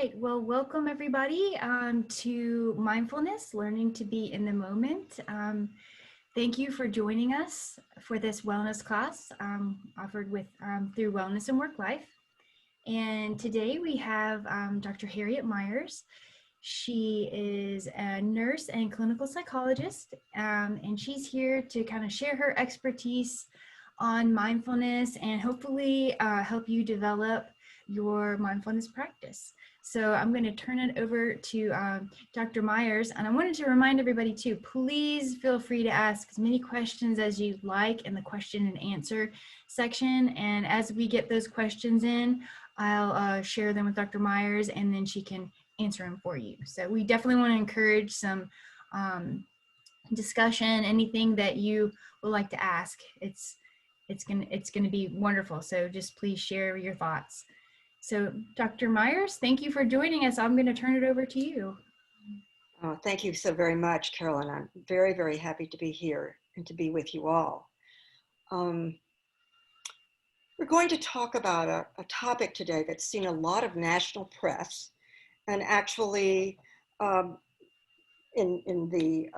right, well, welcome everybody to Mindfulness, Learning to Be in the Moment. Thank you for joining us for this wellness class offered through Wellness and Work Life. And today we have Dr. Harriet Myers. She is a nurse and clinical psychologist, and she's here to kind of share her expertise on mindfulness and hopefully help you develop your mindfulness practice. So I'm going to turn it over to Dr. Myers, and I wanted to remind everybody too, please feel free to ask as many questions as you'd like in the question and answer section. And as we get those questions in, I'll share them with Dr. Myers, and then she can answer them for you. So we definitely want to encourage some discussion, anything that you would like to ask. It's gonna be wonderful. So just please share your thoughts. So Dr. Myers, thank you for joining us. I'm going to turn it over to you. Oh, thank you so very much, Carolyn. I'm very, very happy to be here and to be with you all. We're going to talk about a topic today that's seen a lot of national press and actually in the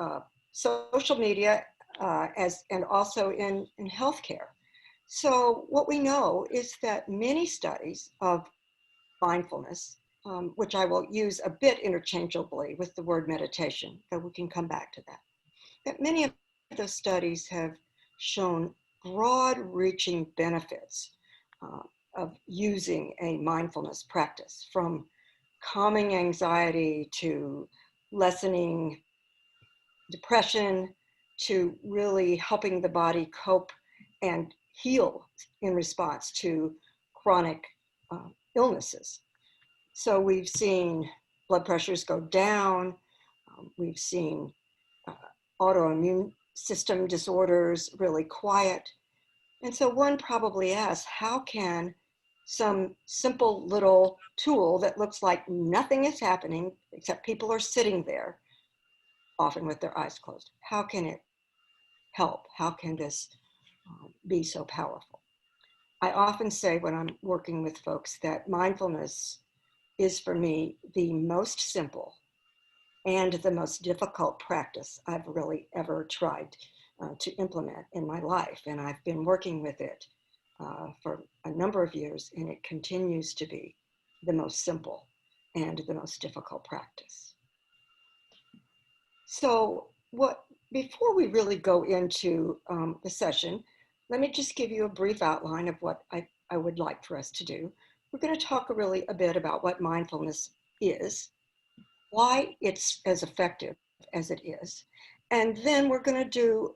social media and also in healthcare. So what we know is that many studies of mindfulness, which I will use a bit interchangeably with the word meditation, but we can come back to that many of those studies have shown broad-reaching benefits of using a mindfulness practice, from calming anxiety to lessening depression to really helping the body cope and heal in response to chronic illnesses. So we've seen blood pressures go down. We've seen autoimmune system disorders really quiet. And so one probably asks, how can some simple little tool that looks like nothing is happening except people are sitting there, often with their eyes closed, how can it help? How can this be so powerful? I often say when I'm working with folks that mindfulness is for me the most simple and the most difficult practice I've really ever tried to implement in my life. And I've been working with it for a number of years, and it continues to be the most simple and the most difficult practice. So before we really go into the session, let me just give you a brief outline of what I would like for us to do. We're going to talk really a bit about what mindfulness is, why it's as effective as it is, and then we're going to do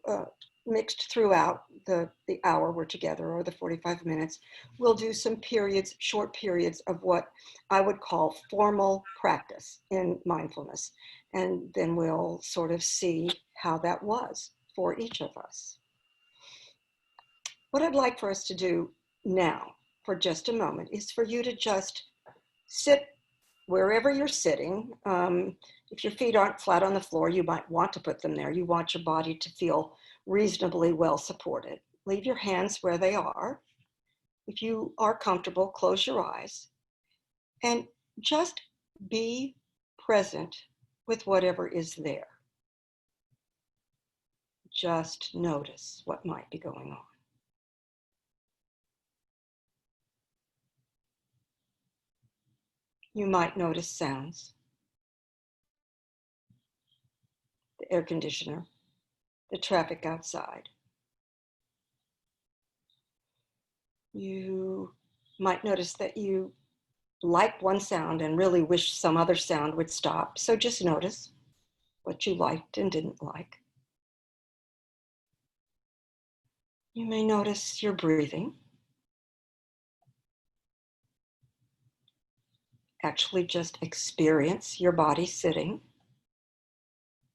mixed throughout the hour we're together, or the 45 minutes, we'll do some periods, short periods of what I would call formal practice in mindfulness. And then we'll sort of see how that was for each of us. What I'd like for us to do now, for just a moment, is for you to just sit wherever you're sitting. If your feet aren't flat on the floor, you might want to put them there. You want your body to feel reasonably well supported. Leave your hands where they are. If you are comfortable, close your eyes and just be present with whatever is there. Just notice what might be going on. You might notice sounds, the air conditioner, the traffic outside. You might notice that you like one sound and really wish some other sound would stop. So just notice what you liked and didn't like. You may notice your breathing. Actually just experience your body sitting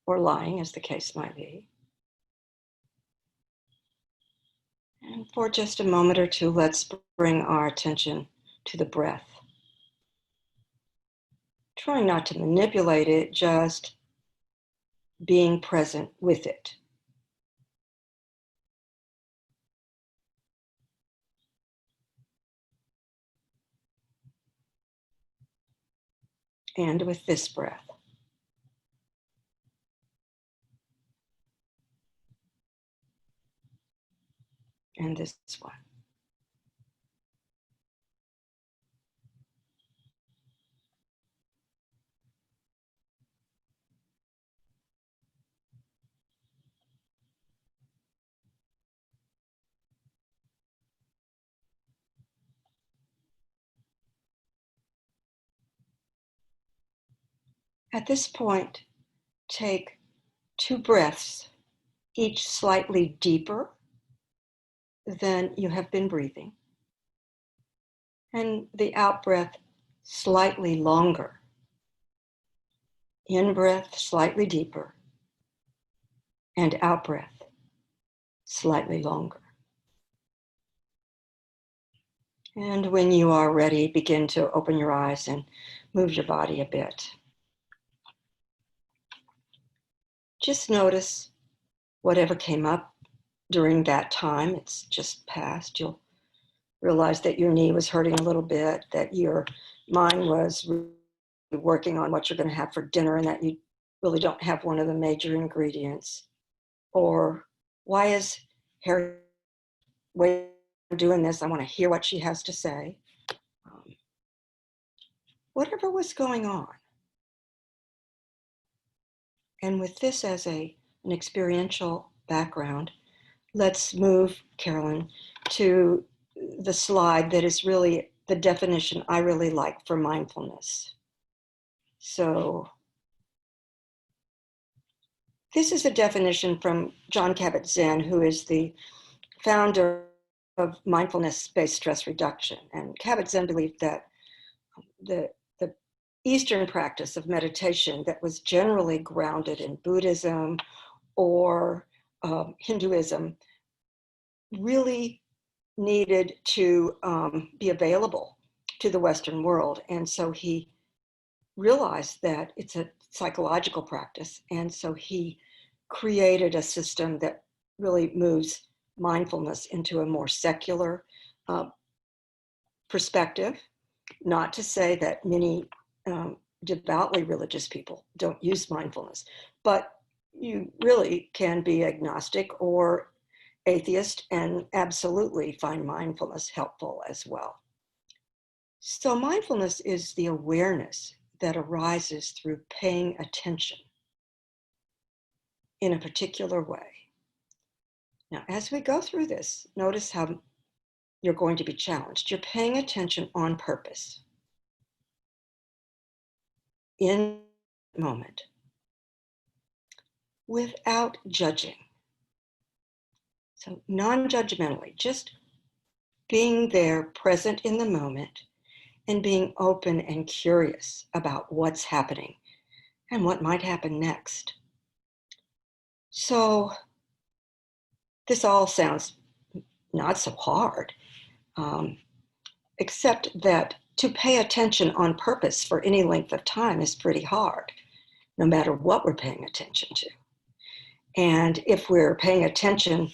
or lying, as the case might be. And for just a moment or two, let's bring our attention to the breath. Trying not to manipulate it, just being present with it. and with this breath. And this one. At this point, take 2 breaths, each slightly deeper than you have been breathing, and the out breath slightly longer. In breath slightly deeper, and out breath slightly longer. And when you are ready, begin to open your eyes and move your body a bit. Just notice whatever came up during that time. It's just past. You'll realize that your knee was hurting a little bit, that your mind was working on what you're going to have for dinner, and that you really don't have one of the major ingredients. Or why is Harriet doing this? I want to hear what she has to say. Whatever was going on. And with this as an experiential background, let's move, Carolyn, to the slide that is really the definition I really like for mindfulness. So this is a definition from Jon Kabat-Zinn, who is the founder of mindfulness-based stress reduction. And Kabat-Zinn believed that the Eastern practice of meditation that was generally grounded in Buddhism or Hinduism really needed to be available to the Western world. And so he realized that it's a psychological practice. And so he created a system that really moves mindfulness into a more secular perspective. Not to say that many devoutly religious people don't use mindfulness, but you really can be agnostic or atheist and absolutely find mindfulness helpful as well. So mindfulness is the awareness that arises through paying attention in a particular way. Now, as we go through this, notice how you're going to be challenged. You're paying attention on purpose. In the moment, without judging. So non-judgmentally, just being there, present in the moment, and being open and curious about what's happening and what might happen next. So this all sounds not so hard, except that to pay attention on purpose for any length of time is pretty hard, no matter what we're paying attention to. And if we're paying attention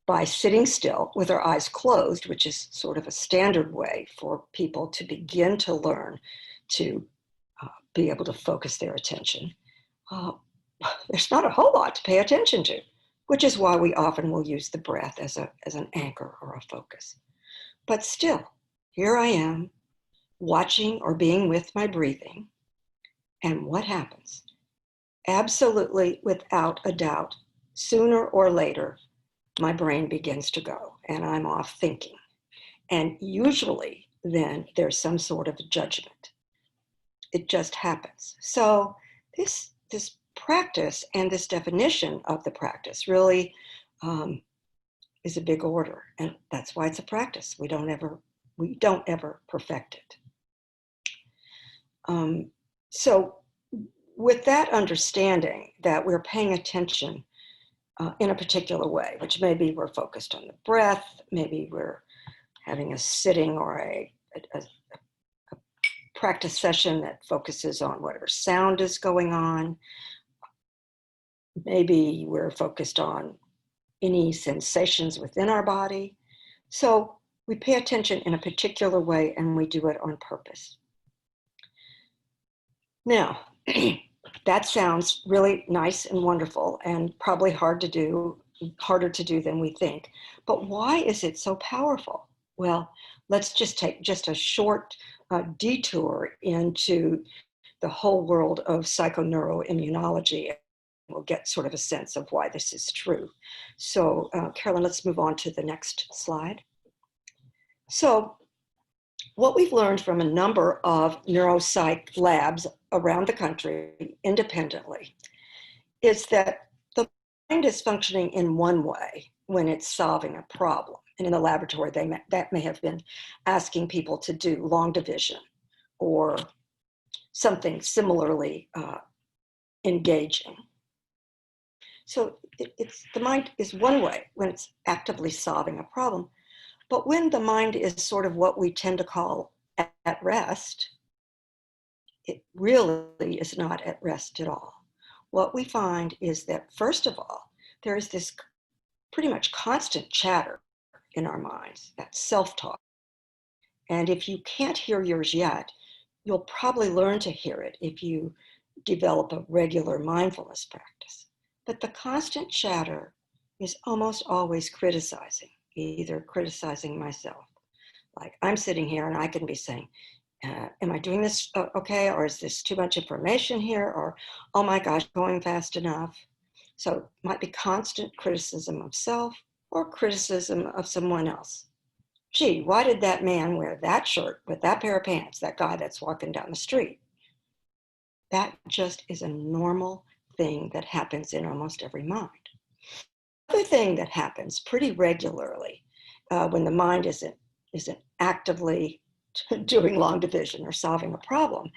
by sitting still with our eyes closed, which is sort of a standard way for people to begin to learn to be able to focus their attention, there's not a whole lot to pay attention to, which is why we often will use the breath as an anchor or a focus. But still, here I am, watching or being with my breathing, and what happens? Absolutely, without a doubt, sooner or later, my brain begins to go and I'm off thinking. And usually then there's some sort of judgment. It just happens. So this practice and this definition of the practice really is a big order. And that's why it's a practice. We don't ever perfect it. So with that understanding that we're paying attention in a particular way, which maybe we're focused on the breath, maybe we're having a sitting or a practice session that focuses on whatever sound is going on. Maybe we're focused on any sensations within our body. So we pay attention in a particular way and we do it on purpose. Now, that sounds really nice and wonderful and probably harder to do than we think. But why is it so powerful? Well, let's just take just a short detour into the whole world of psychoneuroimmunology. We'll get sort of a sense of why this is true. So, Carolyn, let's move on to the next slide. So, what we've learned from a number of neuropsych labs around the country independently is that the mind is functioning in one way when it's solving a problem. And in the laboratory, that may have been asking people to do long division or something similarly engaging. So the mind is one way when it's actively solving a problem. But when the mind is sort of what we tend to call at rest, it really is not at rest at all. What we find is that, first of all, there is this pretty much constant chatter in our minds, that self-talk. And if you can't hear yours yet, you'll probably learn to hear it if you develop a regular mindfulness practice. But the constant chatter is almost always criticizing, either criticizing myself. Like I'm sitting here and I can be saying, am I doing this okay? Or is this too much information here? Or, oh my gosh, going fast enough. So it might be constant criticism of self or criticism of someone else. Gee, why did that man wear that shirt with that pair of pants, that guy that's walking down the street? That just is a normal thing that happens in almost every mind. Another thing that happens pretty regularly when the mind isn't actively doing long division or solving a problem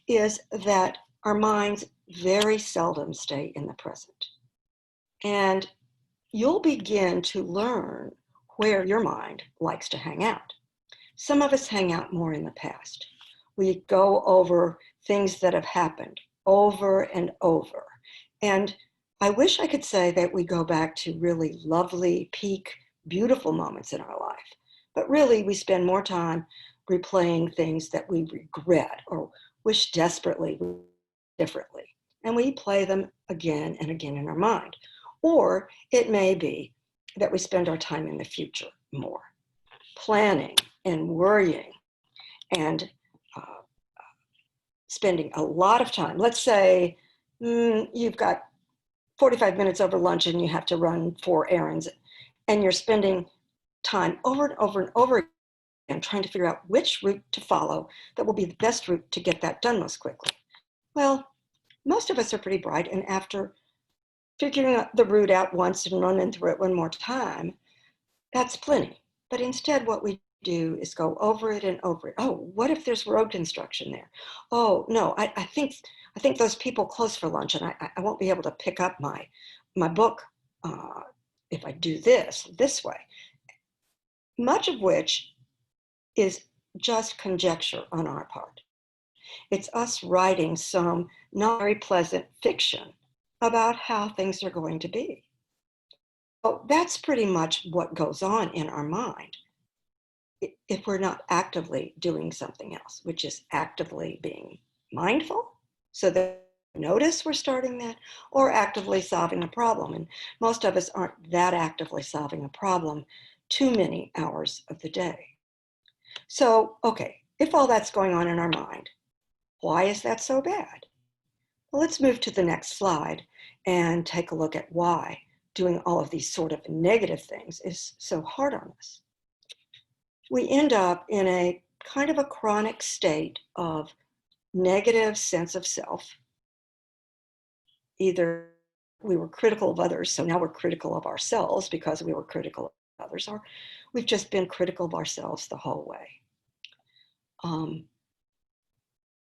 is that our minds very seldom stay in the present. And you'll begin to learn where your mind likes to hang out. Some of us hang out more in the past. We go over things that have happened over and over. And I wish I could say that we go back to really lovely, peak, beautiful moments in our life. But really, we spend more time replaying things that we regret or wish desperately differently. And we play them again and again in our mind. Or it may be that we spend our time in the future more, planning and worrying and spending a lot of time. Let's say you've got 45 minutes over lunch and you have to run 4 errands, and you're spending time over and over and over again trying to figure out which route to follow that will be the best route to get that done most quickly. Well, most of us are pretty bright, and after figuring the route out once and running through it one more time, that's plenty. But instead, what we do is go over it and over it. Oh, what if there's road construction there? Oh, no, I think those people close for lunch, and I won't be able to pick up my book if I do this way. Much of which is just conjecture on our part. It's us writing some not very pleasant fiction about how things are going to be. So that's pretty much what goes on in our mind if we're not actively doing something else, which is actively being mindful so that we notice we're starting that, or actively solving a problem. And most of us aren't that actively solving a problem too many hours of the day. So, okay, if all that's going on in our mind, why is that so bad? Well, let's move to the next slide and take a look at why doing all of these sort of negative things is so hard on us. We end up in a kind of a chronic state of negative sense of self. Either we were critical of others, so now we're critical of ourselves because we were critical of others, or we've just been critical of ourselves the whole way.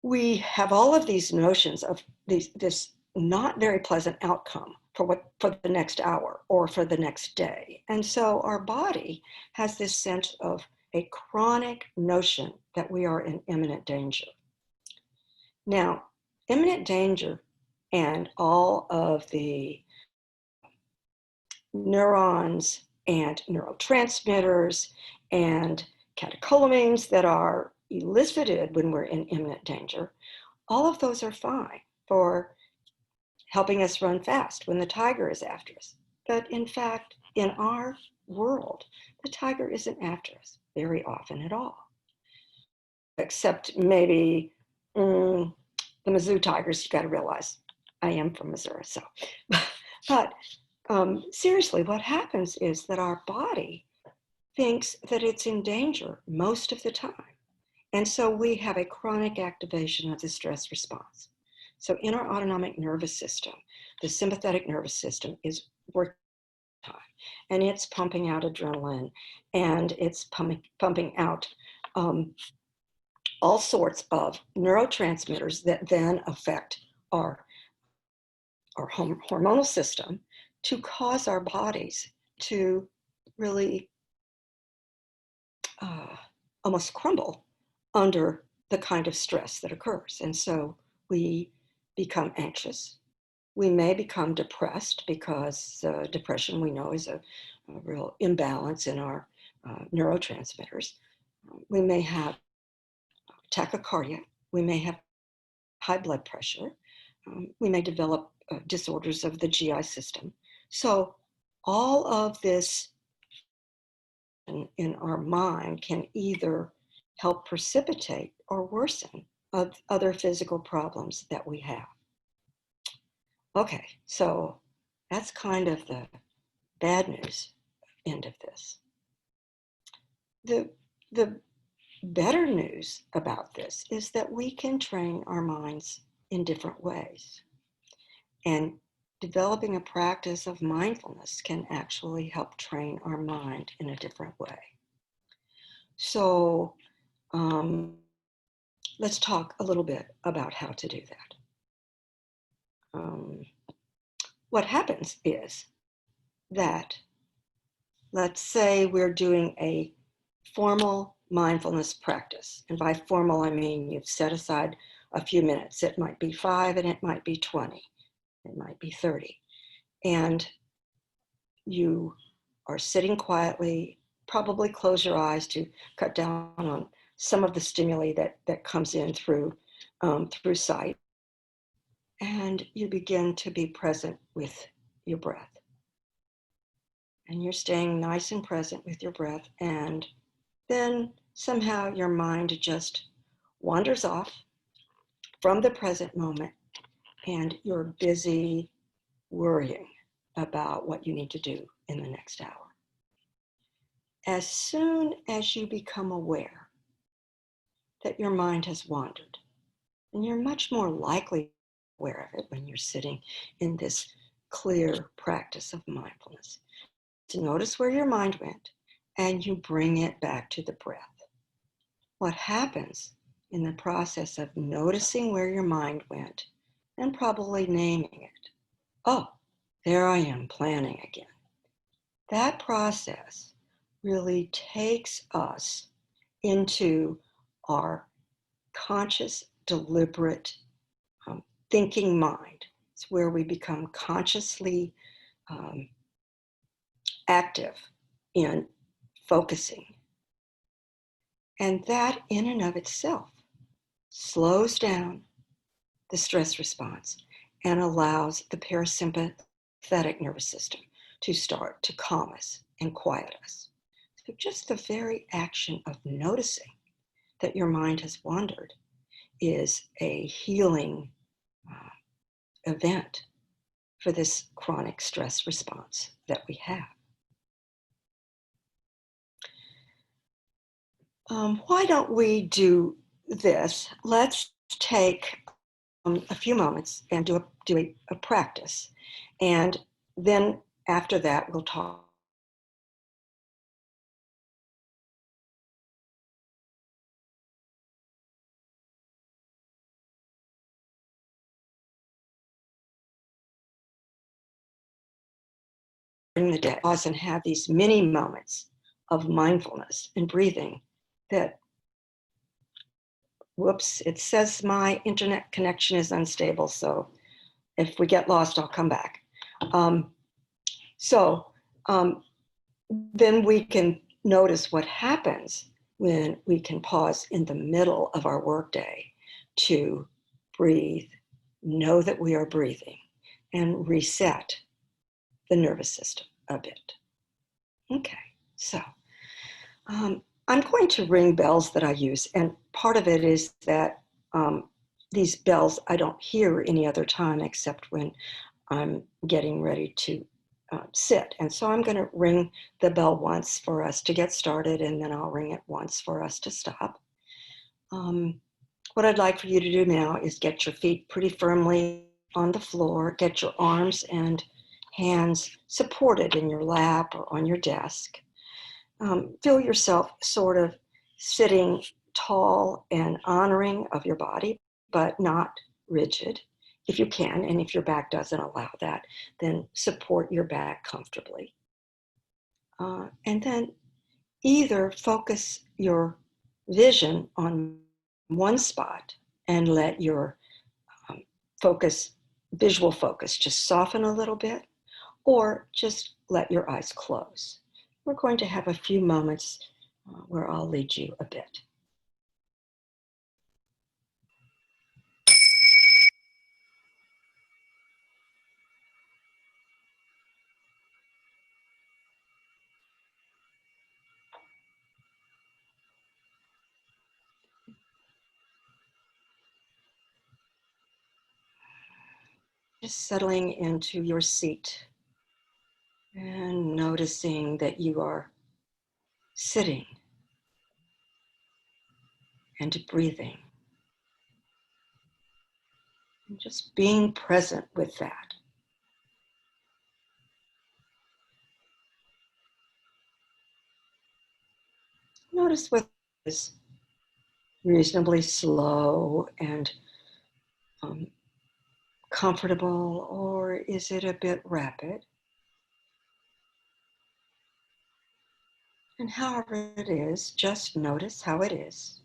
We have all of these notions of this not very pleasant outcome for the next hour or for the next day. And so our body has this sense of a chronic notion that we are in imminent danger. Now, imminent danger and all of the neurons and neurotransmitters and catecholamines that are elicited when we're in imminent danger All of those are fine for helping us run fast when the tiger is after us. But in fact, in our world, the tiger isn't after us very often at all, except maybe the Mizzou Tigers. You got to realize I am from Missouri, so. But seriously, what happens is that our body thinks that it's in danger most of the time. And so we have a chronic activation of the stress response. So in our autonomic nervous system, the sympathetic nervous system is working time, and it's pumping out adrenaline, and it's pumping out all sorts of neurotransmitters that then affect our hormonal system to cause our bodies to really almost crumble under the kind of stress that occurs. And so we become anxious. We may become depressed because depression, we know, is a real imbalance in our neurotransmitters. We may have tachycardia. We may have high blood pressure. We may develop disorders of the GI system. So all of this in our mind can either help precipitate or worsen other physical problems that we have. Okay, so that's kind of the bad news end of this. The better news about this is that we can train our minds in different ways. And developing a practice of mindfulness can actually help train our mind in a different way. So let's talk a little bit about how to do that. What happens is that, let's say we're doing a formal mindfulness practice. And by formal, I mean you've set aside a few minutes. It might be 5 and it might be 20. It might be 30. And you are sitting quietly, probably close your eyes to cut down on some of the stimuli that comes in through sight. And you begin to be present with your breath. And you're staying nice and present with your breath. And then somehow your mind just wanders off from the present moment, and you're busy worrying about what you need to do in the next hour. As soon as you become aware that your mind has wandered, and you're much more likely aware of it when you're sitting in this clear practice of mindfulness, to notice where your mind went, and you bring it back to the breath. What happens in the process of noticing where your mind went and probably naming it? Oh, there I am planning again. That process really takes us into our conscious, deliberate thinking mind. It's where we become consciously active in focusing. And that in and of itself slows down the stress response and allows the parasympathetic nervous system to start to calm us and quiet us. So just the very action of noticing that your mind has wandered is a healing event for this chronic stress response that we have. Why don't we do this? Let's take a few moments and do a practice. And then after that, we'll talk. During the day, pause and have these mini moments of mindfulness and breathing that, whoops, it says my internet connection is unstable. So if we get lost, I'll come back. Then we can notice what happens when we can pause in the middle of our workday to breathe, know that we are breathing, and reset the nervous system a bit. Okay, so I'm going to ring bells that I use, and part of it is that these bells I don't hear any other time except when I'm getting ready to sit. And so I'm going to ring the bell once for us to get started, and then I'll ring it once for us to stop. What I'd like for you to do now is get your feet pretty firmly on the floor, get your arms and hands supported in your lap or on your desk. Feel yourself sort of sitting tall and honoring of your body, but not rigid if you can. And if your back doesn't allow that, then support your back comfortably. And then either focus your vision on one spot and let your visual focus just soften a little bit, or just let your eyes close. We're going to have a few moments where I'll lead you a bit. Just settling into your seat and noticing that you are sitting and breathing. And just being present with that. Notice whether it is reasonably slow and comfortable, or is it a bit rapid? And however it is, just notice how it is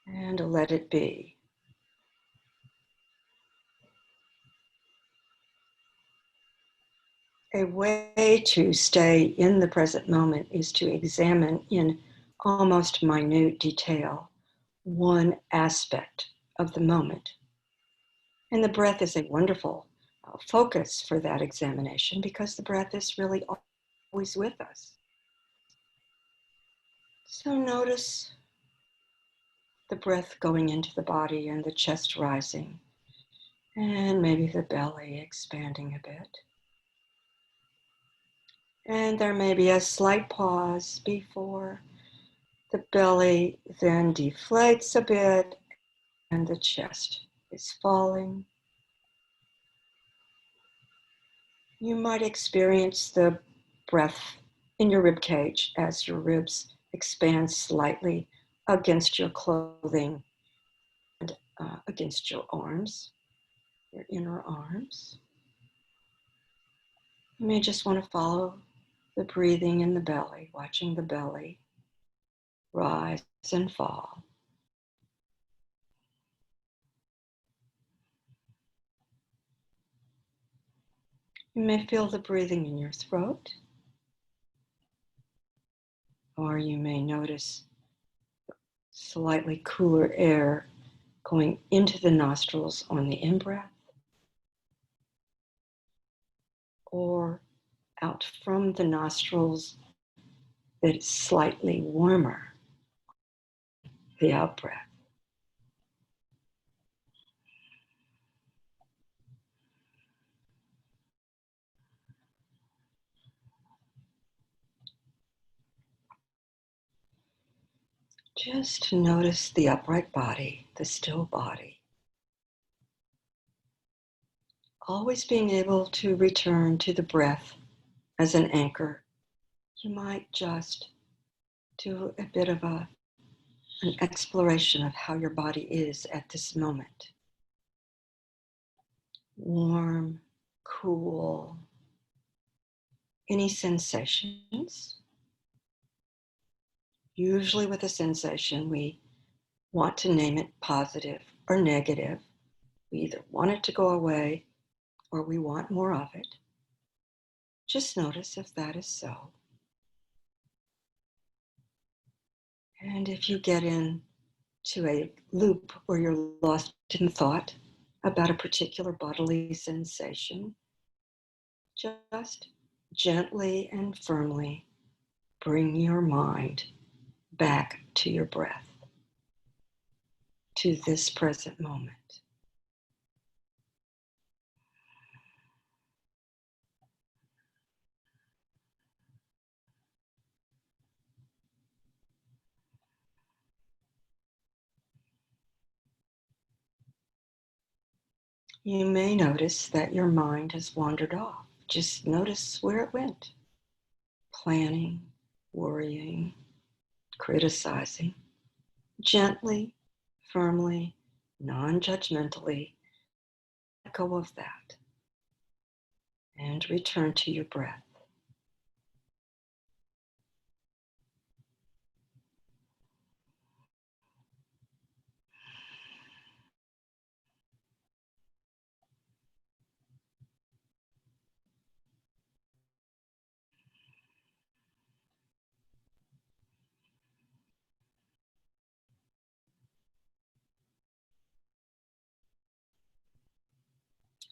and let it be. A way to stay in the present moment is to examine in almost minute detail one aspect of the moment. And the breath is a wonderful focus for that examination, because the breath is really always with us. So notice the breath going into the body and the chest rising, and maybe the belly expanding a bit. And there may be a slight pause before the belly then deflates a bit and the chest is falling. You might experience the breath in your rib cage as your ribs expand slightly against your clothing and against your arms, your inner arms. You may just want to follow the breathing in the belly, watching the belly rise and fall. You may feel the breathing in your throat, or you may notice slightly cooler air going into the nostrils on the in-breath, or out from the nostrils that is slightly warmer, the out-breath. Just notice the upright body, the still body. Always being able to return to the breath as an anchor. You might just do a bit of an exploration of how your body is at this moment. Warm, cool, any sensations? Usually with a sensation, we want to name it positive or negative. We either want it to go away or we want more of it. Just notice if that is so. And if you get in to a loop where you're lost in thought about a particular bodily sensation, just gently and firmly bring your mind back to your breath, to this present moment. You may notice that your mind has wandered off. Just notice where it went. Planning, worrying, criticizing. Gently, firmly, non-judgmentally, let go of that and return to your breath.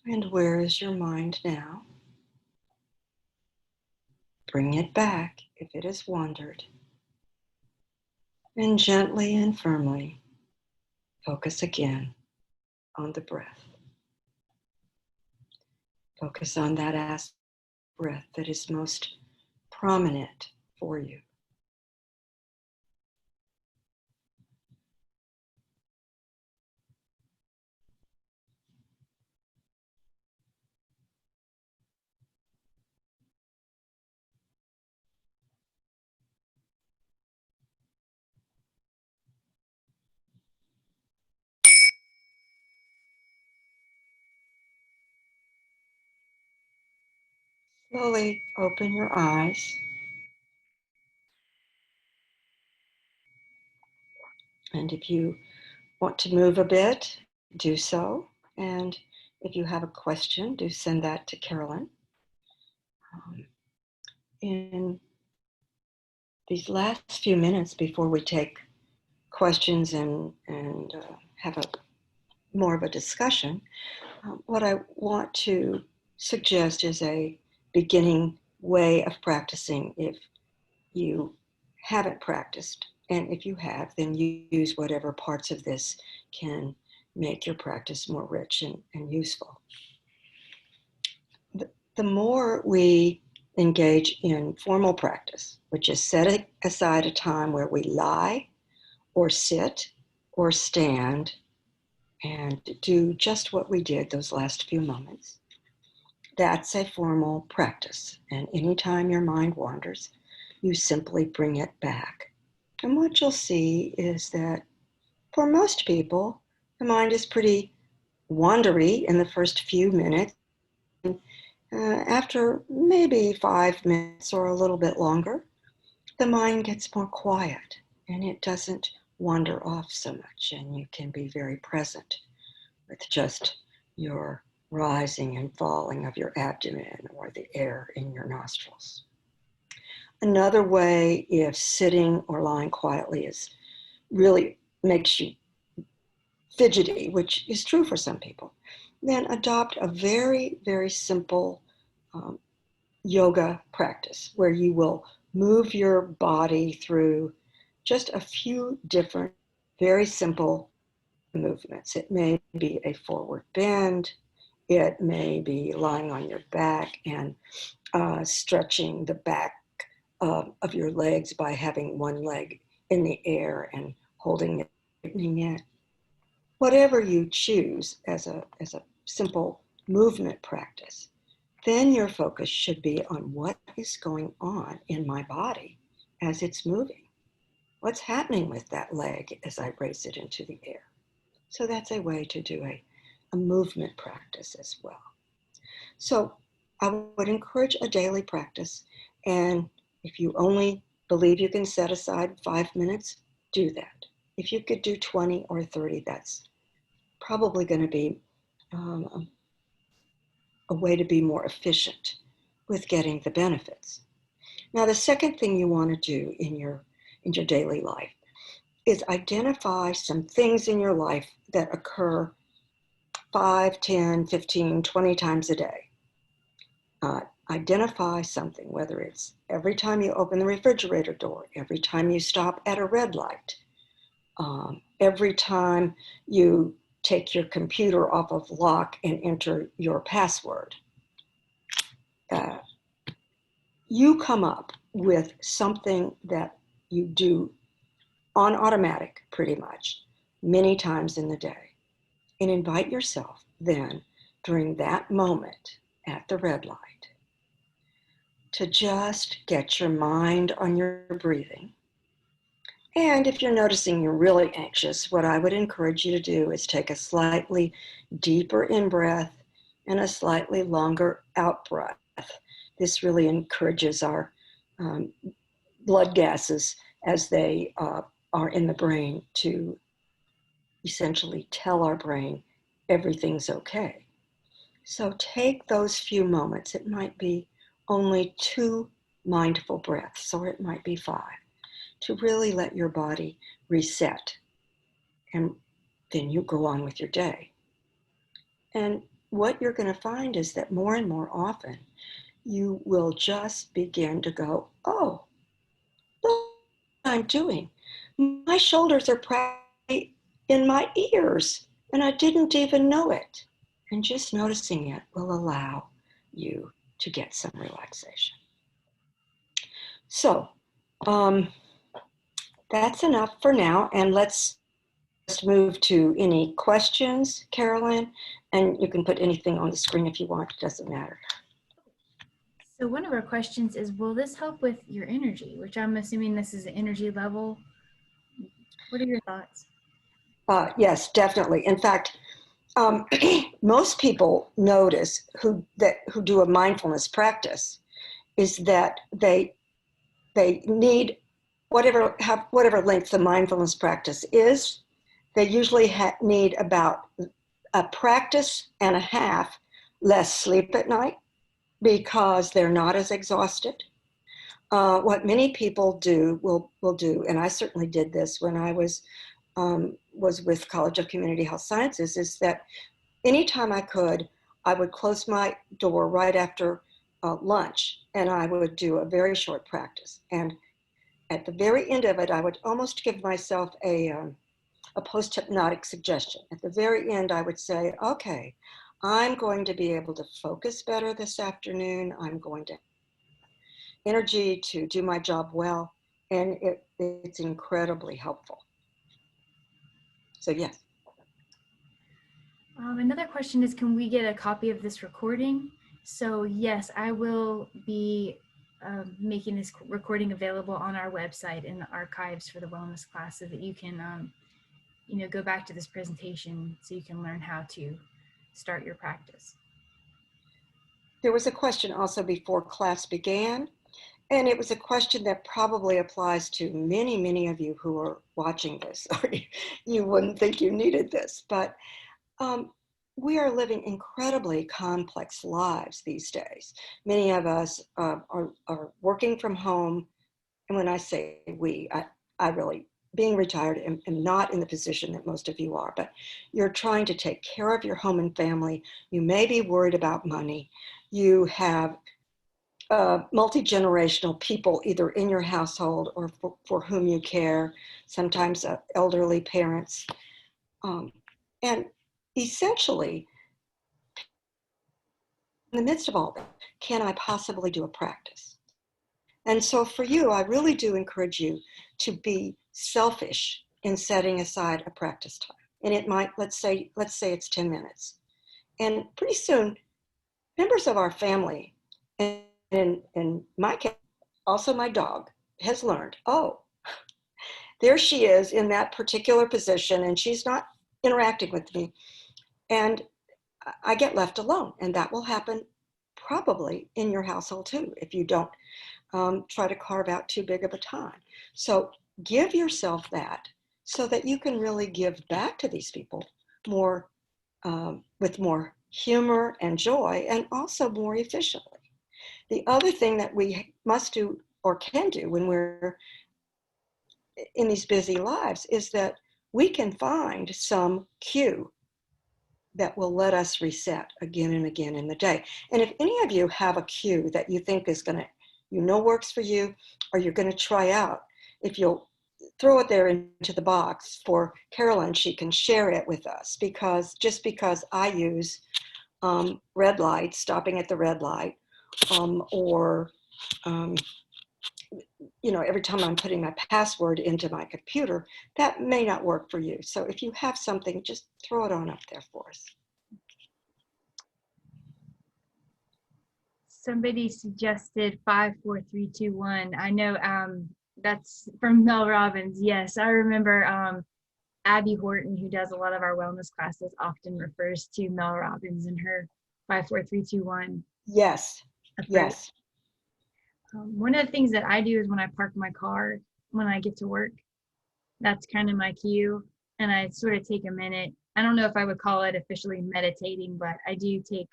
And where is your mind now? Bring it back if it has wandered. And gently and firmly focus again on the breath. Focus on that aspect of breath that is most prominent for you. Slowly open your eyes. And if you want to move a bit, do so. And if you have a question, do send that to Carolyn. In these last few minutes before we take questions and have a more of a discussion, what I want to suggest is a beginning way of practicing if you haven't practiced. And if you have, then you use whatever parts of this can make your practice more rich and useful. The more we engage in formal practice, which is setting aside a time where we lie or sit or stand and do just what we did those last few moments, that's a formal practice. And anytime your mind wanders, you simply bring it back. And what you'll see is that for most people, the mind is pretty wandery in the first few minutes. After maybe 5 minutes or a little bit longer, the mind gets more quiet and it doesn't wander off so much, and you can be very present with just your rising and falling of your abdomen or the air in your nostrils. Another way, if sitting or lying quietly is really makes you fidgety, which is true for some people, then adopt a very, very simple yoga practice where you will move your body through just a few different, very simple movements. It may be a forward bend. It may be lying on your back and stretching the back of your legs by having one leg in the air and holding it, straightening it. Whatever you choose as a simple movement practice, then your focus should be on what is going on in my body as it's moving. What's happening with that leg as I raise it into the air? So that's a way to do a movement practice as well. So I would encourage a daily practice. And if you only believe you can set aside 5 minutes, do that. If you could do 20 or 30, that's probably going to be a way to be more efficient with getting the benefits. Now, the second thing you want to do in your daily life is identify some things in your life that occur 5, 10, 15, 20 times a day. Identify something, whether it's every time you open the refrigerator door, every time you stop at a red light, every time you take your computer off of lock and enter your password. You come up with something that you do on automatic, pretty much, many times in the day. And invite yourself then, during that moment at the red light, to just get your mind on your breathing. And if you're noticing you're really anxious, what I would encourage you to do is take a slightly deeper in breath and a slightly longer out breath. This really encourages our blood gases as they are in the brain to essentially tell our brain everything's okay. So take those few moments. It might be only 2 mindful breaths, or it might be 5, to really let your body reset. And then you go on with your day. And what you're going to find is that more and more often, you will just begin to go, oh, look what I'm doing. My shoulders are practically in my ears, and I didn't even know it. And just noticing it will allow you to get some relaxation. So that's enough for now. And let's just move to any questions, Carolyn. And you can put anything on the screen if you want, it doesn't matter. So one of our questions is, will this help with your energy? Which I'm assuming this is an energy level. What are your thoughts? Yes, definitely. In fact, most people notice who do a mindfulness practice is that they need whatever length the mindfulness practice is. They usually need about a practice and a half less sleep at night because they're not as exhausted. What many people will do, and I certainly did this when I was with College of Community Health Sciences, is that anytime I could, I would close my door right after lunch, and I would do a very short practice. And at the very end of it, I would almost give myself a post-hypnotic suggestion. At the very end, I would say, okay, I'm going to be able to focus better this afternoon. I'm going to have energy to do my job well. And it's incredibly helpful. So yes. Another question is, can we get a copy of this recording? So yes, I will be making this recording available on our website in the archives for the wellness class, so that you can go back to this presentation so you can learn how to start your practice. There was a question also before class began, and it was a question that probably applies to many, many of you who are watching this, or you wouldn't think you needed this, but we are living incredibly complex lives these days. Many of us are working from home. And when I say we, I really, being retired, am not in the position that most of you are, but you're trying to take care of your home and family. You may be worried about money. You have multi-generational people either in your household or for whom you care, sometimes elderly parents. And essentially, in the midst of all that, can I possibly do a practice? And so for you, I really do encourage you to be selfish in setting aside a practice time. And it might, let's say it's 10 minutes. And pretty soon, members of our family, and in my case, also my dog, has learned, oh, there she is in that particular position, and she's not interacting with me. And I get left alone. And that will happen probably in your household too, if you don't try to carve out too big of a time. So give yourself that so that you can really give back to these people more, with more humor and joy, and also more efficiently. The other thing that we must do or can do when we're in these busy lives is that we can find some cue that will let us reset again and again in the day. And if any of you have a cue that you think is going to, works for you, or you're going to try out, if you'll throw it there into the box for Carolyn, she can share it with us, because I use red light, stopping at the red light, or every time I'm putting my password into my computer, that may not work for you. So if you have something, just throw it on up there for us. Somebody suggested 5, 4, 3, 2, 1. I know that's from Mel Robbins. Yes, I remember Abby Horton, who does a lot of our wellness classes, often refers to Mel Robbins and her 5, 4, 3, 2, 1 Yes. approach. Yes. One of the things that I do is when I park my car, when I get to work, that's kind of my cue. And I sort of take a minute. I don't know if I would call it officially meditating, but I do take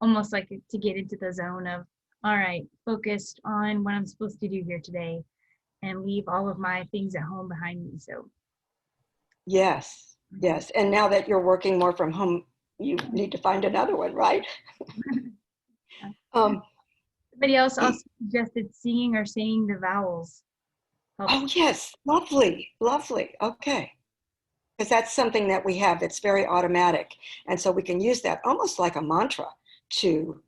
almost like to get into the zone of, all right, focused on what I'm supposed to do here today, and leave all of my things at home behind me. So yes. And now that you're working more from home, you need to find another one, right? Somebody else also suggested singing or saying the vowels. Oh, yes. Lovely. Okay. Because that's something that we have that's very automatic. And so we can use that almost like a mantra to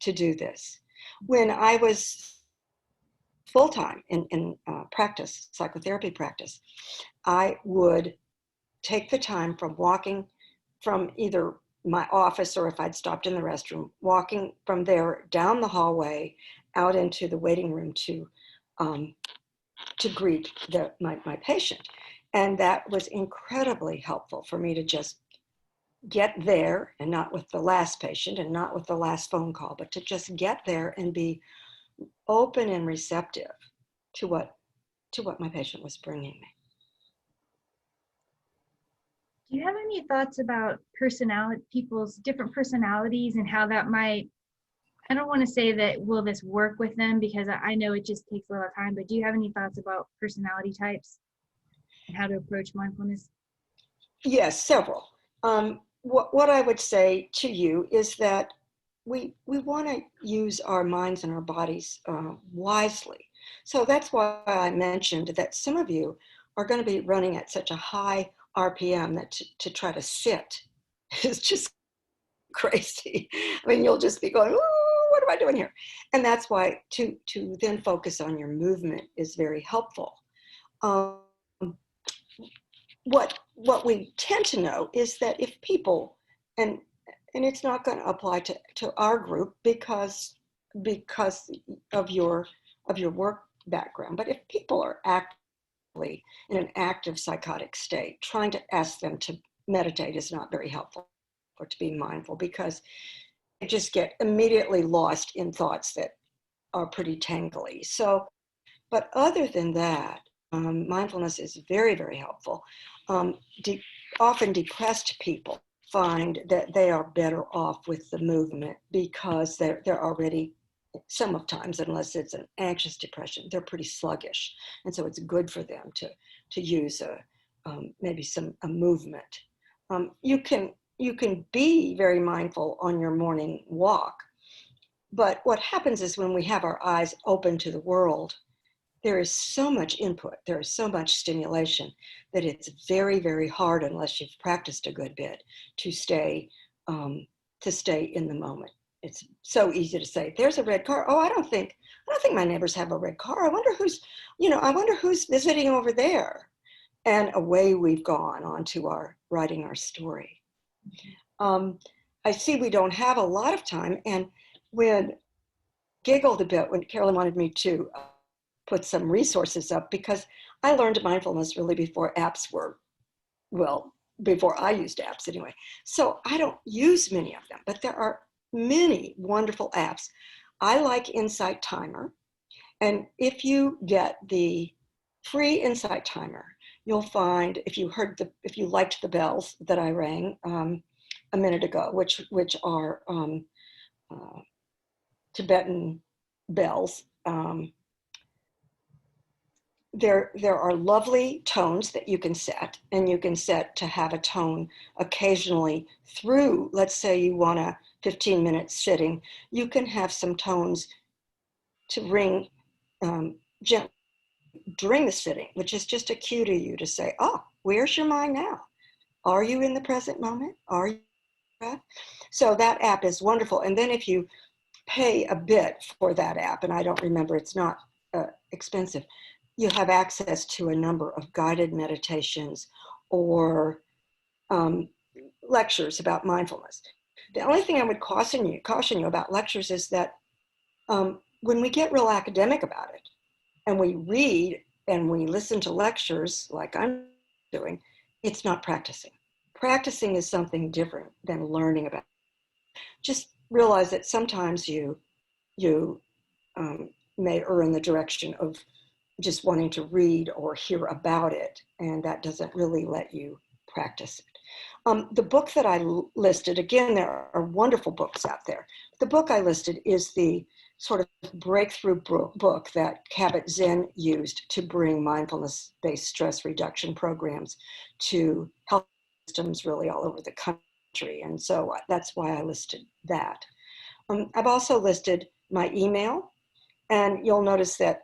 do this. When I was full-time in practice, psychotherapy practice, I would take the time from walking from either my office, or if I'd stopped in the restroom, walking from there down the hallway out into the waiting room to greet my patient. And that was incredibly helpful for me to just get there, and not with the last patient and not with the last phone call, but to just get there and be open and receptive to what my patient was bringing me. Do you have any thoughts about people's different personalities, and how that might, I don't want to say that will this work with them, because I know it just takes a lot of time, but do you have any thoughts about personality types and how to approach mindfulness? Yes, several. What I would say to you is that we want to use our minds and our bodies wisely. So that's why I mentioned that some of you are going to be running at such a high RPM that to try to sit is just crazy. I mean, you'll just be going, ooh, what am I doing here? And that's why to then focus on your movement is very helpful. Um, what we tend to know is that if people, and it's not going to apply to our group because of your work background, but if people are actively in an active psychotic state, trying to ask them to meditate is not very helpful, or to be mindful, because they just get immediately lost in thoughts that are pretty tangly. So, but other than that, mindfulness is very, very helpful. Often depressed people find that they are better off with the movement, because they're already, sometimes, unless it's an anxious depression, they're pretty sluggish. And so it's good for them to use maybe a movement. You can be very mindful on your morning walk, but what happens is when we have our eyes open to the world, there is so much input, there is so much stimulation, that it's very, very hard, unless you've practiced a good bit, to stay in the moment. It's so easy to say, there's a red car. Oh, I don't think my neighbors have a red car. I wonder who's visiting over there. And away we've gone on to writing our story. I see we don't have a lot of time, and when giggled a bit when Carolyn wanted me to put some resources up, because I learned mindfulness really before apps were, well, before I used apps anyway. So I don't use many of them, but there are many wonderful apps. I like Insight Timer. And if you get the free Insight Timer, you'll find, if you liked the bells that I rang a minute ago, which are Tibetan bells, there are lovely tones that you can set, and you can set to have a tone occasionally through, let's say you want a 15-minute sitting, you can have some tones to ring gently during the sitting, which is just a cue to you to say, oh, where's your mind now? Are you in the present moment? Are you? So that app is wonderful. And then if you pay a bit for that app, and I don't remember, it's not expensive, you have access to a number of guided meditations or lectures about mindfulness. The only thing I would caution you about lectures is that when we get real academic about it and we read and we listen to lectures like I'm doing, it's not practicing. Practicing is something different than learning about it. Just realize that sometimes you may err in the direction of just wanting to read or hear about it, and that doesn't really let you practice it. The book that I listed, again, there are wonderful books out there. The book I listed is the sort of breakthrough book that Kabat-Zinn used to bring mindfulness-based stress reduction programs to health systems really all over the country. And so that's why I listed that. I've also listed my email, and you'll notice that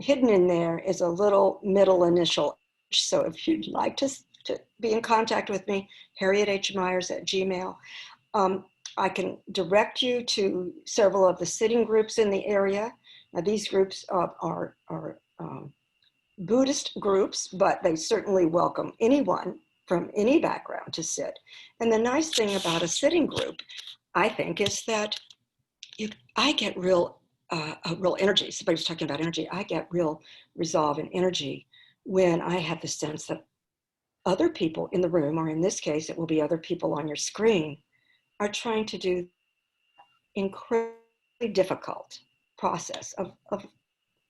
hidden in there is a little middle initial. So if you'd like to be in contact with me, Harriet H. Myers at Gmail. I can direct you to several of the sitting groups in the area. Now, these groups are Buddhist groups, but they certainly welcome anyone from any background to sit. And the nice thing about a sitting group, I think, is that I get real energy. Somebody was talking about energy. I get real resolve and energy when I have the sense that other people in the room, or in this case, it will be other people on your screen, are trying to do incredibly difficult process of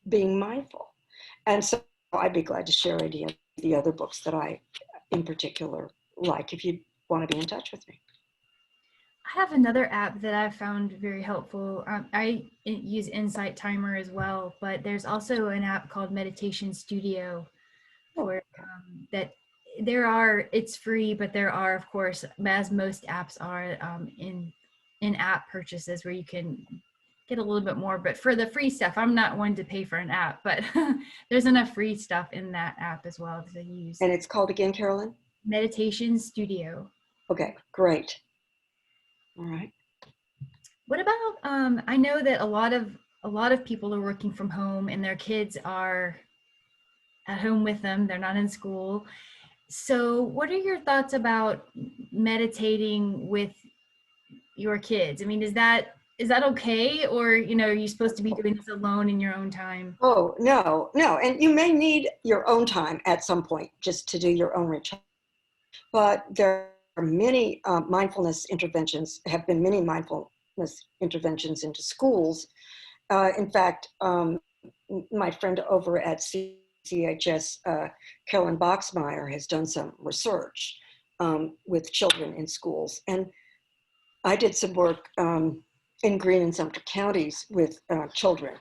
being mindful. And so I'd be glad to share any of the other books that I, in particular, like, if you want to be in touch with me. I have another app that I've found very helpful. I use Insight Timer as well, but there's also an app called Meditation Studio for that. It's free, but there are, of course, as most apps are, in-app purchases where you can get a little bit more. But for the free stuff, I'm not one to pay for an app, but there's enough free stuff in that app as well to use. And it's called again, Carolyn? Meditation Studio. Okay, great. All right. What about, I know that a lot of people are working from home and their kids are at home with them. They're not in school. So what are your thoughts about meditating with your kids? I mean, is that okay? Or, are you supposed to be doing this alone in your own time? Oh, no. And you may need your own time at some point just to do your own recharge. But there are many mindfulness interventions, have been many mindfulness interventions into schools. In fact, my friend over at CHS, Carolyn Boxmeyer, has done some research with children in schools. And I did some work in Greene and Sumter counties with children,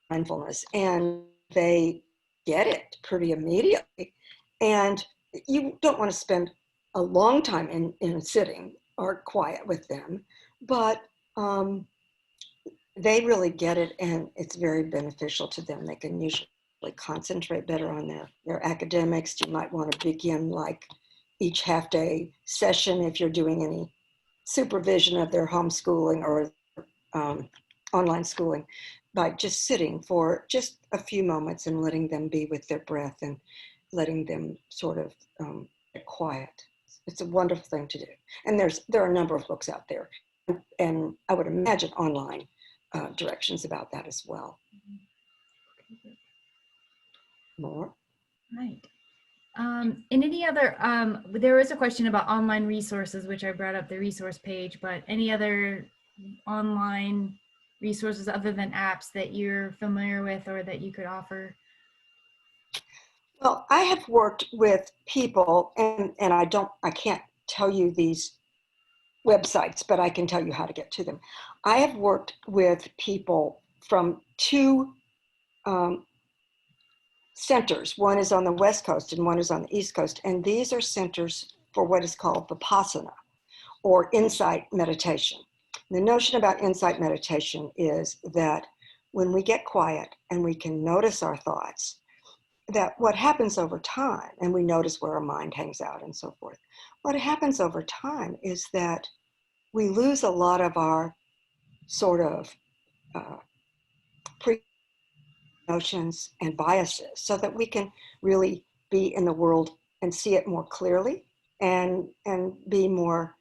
mindfulness, and they get it pretty immediately. And you don't want to spend a long time in sitting or quiet with them, but they really get it, and it's very beneficial to them. They can usually concentrate better on their academics. You might want to begin like each half-day session if you're doing any supervision of their homeschooling or online schooling by just sitting for just a few moments and letting them be with their breath and letting them sort of get quiet. It's a wonderful thing to do. And there are a number of books out there, and I would imagine online directions about that as well. More? Right. And any other, there was a question about online resources, which I brought up the resource page, but any other online resources other than apps that you're familiar with or that you could offer? Well, I have worked with people, and I can't tell you these websites, but I can tell you how to get to them. I have worked with people from two centers. One is on the West Coast and one is on the East Coast. And these are centers for what is called Vipassana, or insight meditation. The notion about insight meditation is that when we get quiet and we can notice our thoughts, that what happens over time, and we notice where our mind hangs out and so forth, what happens over time is that we lose a lot of our sort of pre notions and biases so that we can really be in the world and see it more clearly and be more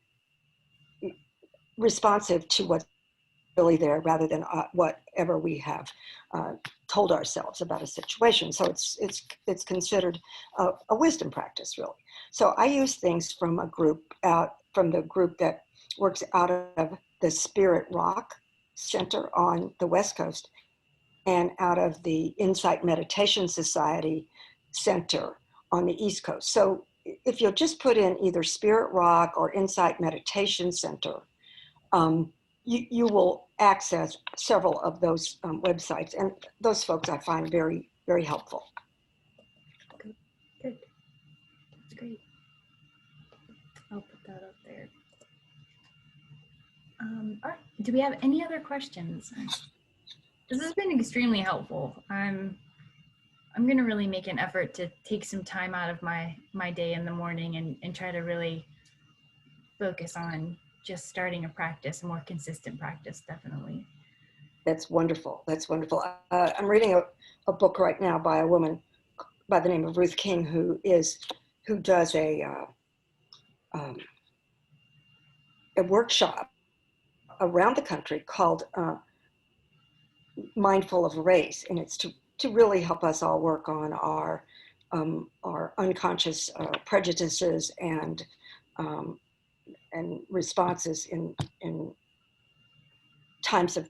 responsive to what's really there rather than whatever we have told ourselves about a situation. So it's considered a wisdom practice, really. So I use things from the group that works out of the Spirit Rock Center on the West Coast and out of the Insight Meditation Society Center on the East Coast. So if you'll just put in either Spirit Rock or Insight Meditation Center, you will access several of those websites, and those folks I find very, very helpful. Good. That's great. I'll put that up there. All right. Do we have any other questions? This has been extremely helpful. I'm going to really make an effort to take some time out of my day in the morning and try to really focus on just starting a practice, a more consistent practice, definitely. That's wonderful. That's wonderful. I'm reading a book right now by a woman by the name of Ruth King, who does a workshop around the country called Mindful of Race, and it's to really help us all work on our unconscious prejudices and responses in times of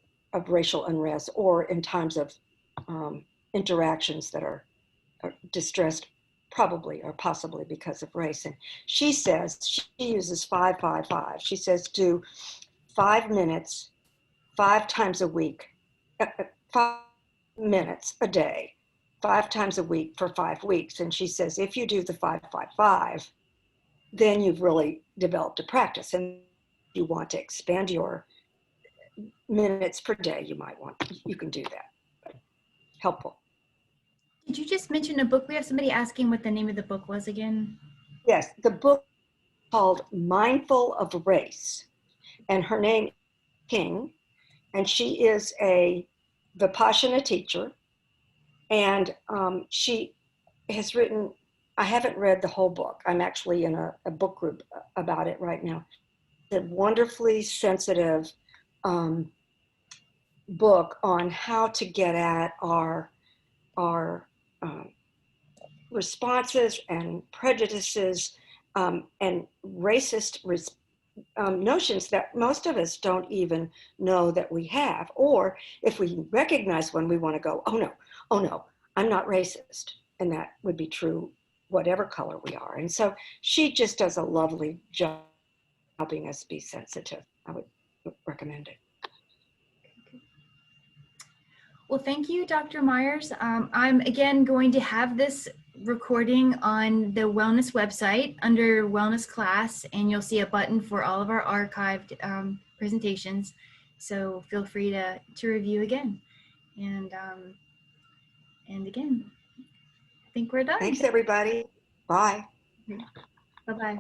racial unrest or in times of interactions that are distressed, probably or possibly because of race. And she says, she uses 5-5-5. She says, do 5 minutes, 5 times a week, 5 minutes a day, 5 times a week for 5 weeks. And she says, if you do the 5-5-5, then you've really developed a practice. And if you want to expand your minutes per day, you can do that. But helpful. Did you just mention a book? We have somebody asking what the name of the book was again. Yes, the book is called Mindful of Race, and her name is King, and she is a Vipassana teacher, and she has written, I haven't read the whole book. I'm actually in a book group about it right now. It's a wonderfully sensitive book on how to get at our responses and prejudices and racist notions that most of us don't even know that we have. Or if we recognize one, we want to go, oh no, I'm not racist. And that would be true whatever color we are. And so she just does a lovely job helping us be sensitive. I would recommend it. Well, thank you, Dr. Myers. I'm again going to have this recording on the wellness website under wellness class, and you'll see a button for all of our archived presentations. So feel free to review again. And again, I think we're done. Thanks, everybody. Bye. Bye-bye.